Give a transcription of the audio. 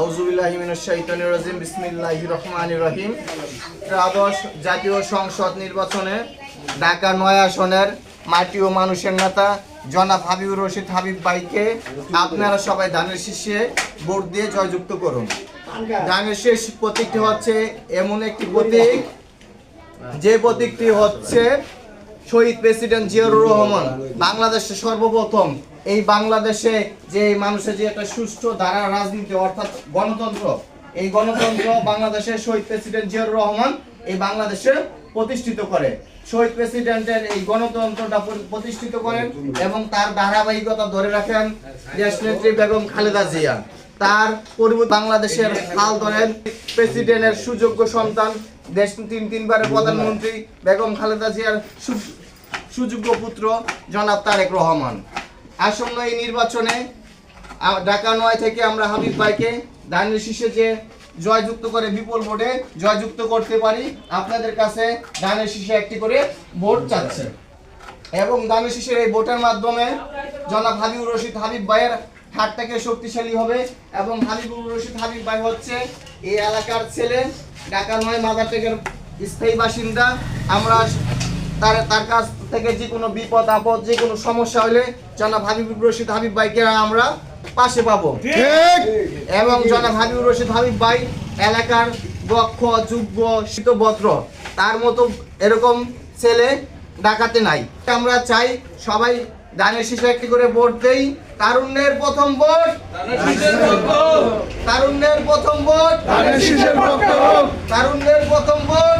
আউযুবিল্লাহি মিনাশ শাইতানির রাজিম বিসমিল্লাহির রহমানির রহিম। ত্রয়োদশ জাতীয় সংসদ নির্বাচনে ঢাকা ৯ আসনের মাটি ও মানুষের নেতা জনাব হাবিবুর রশিদ হাবিব ভাইকে আপনারা সবাই ধানের শীষে ভোট দিয়ে জয়যুক্ত করুন। ধানের শীষ প্রতীকটি হচ্ছে এমন একটি প্রতীক, যে প্রতীকটি হচ্ছে শহীদ প্রেসিডেন্ট জিয়াউর রহমান বাংলাদেশে সর্বপ্রথম এই বাংলাদেশে যে মানুষের যে একটা সুষ্ঠু ধারা রাজনীতি অর্থাৎ গণতন্ত্র, এই গণতন্ত্র বাংলাদেশের শহীদ প্রেসিডেন্ট জিয়াউর রহমান এই বাংলাদেশে প্রতিষ্ঠিত করে। শহীদ প্রেসিডেন্টের এই গণতন্ত্রটা প্রতিষ্ঠিত করেন এবং তার ধারাবাহিকতা ধরে রাখেন দেশনেত্রী বেগম খালেদা জিয়া। তার পরিবর্তে বাংলাদেশের হাল ধরেন প্রেসিডেন্টের সুযোগ্য সন্তান, দেশ তিনবারের প্রধানমন্ত্রী বেগম খালেদা জিয়ার সুযোগ্য পুত্র জনাব তারেক রহমান। আসন্ন এই নির্বাচনে ঢাকা ৯ থেকে আমরা হাবিব ভাইকে ধানের শীষে যে জয়যুক্ত করে বিপুল ভোটে জয়যুক্ত করতে পারি, আপনাদের কাছে ধানের শীষে একটি করে ভোট চাচ্ছে এবং ধানের শীষের এই ভোটের মাধ্যমে জনাব হাবিবুর রশিদ হাবিব ভাইয়ের হাতটাকে শক্তিশালী হবে এবং হাবিবুর রশিদ হাবিব ভাই হচ্ছে এই এলাকার ছেলে, ঢাকা ৯ মাদারটেকের স্থায়ী বাসিন্দা। আমরা তার কাছ থেকে যে কোনো বিপদ আপদ যে কোনো সমস্যা হলে জনাব হাবিবুর রশিদ হাবিব ভাইকে আমরা পাশে পাবো এবং জনাব হাবিবুর রশিদ হাবিব ভাই এলাকার দক্ষ যোগ্য শীতভদ্র, তার মতো এরকম ছেলে ঢাকাতে নাই। আমরা চাই সবাই ধানের শীষে একটি করে ভোট দেই। তারুণ্যের প্রথম ভোট, তারুণ্যের প্রথম ভোট, তারুণ্যের প্রথম ভোট।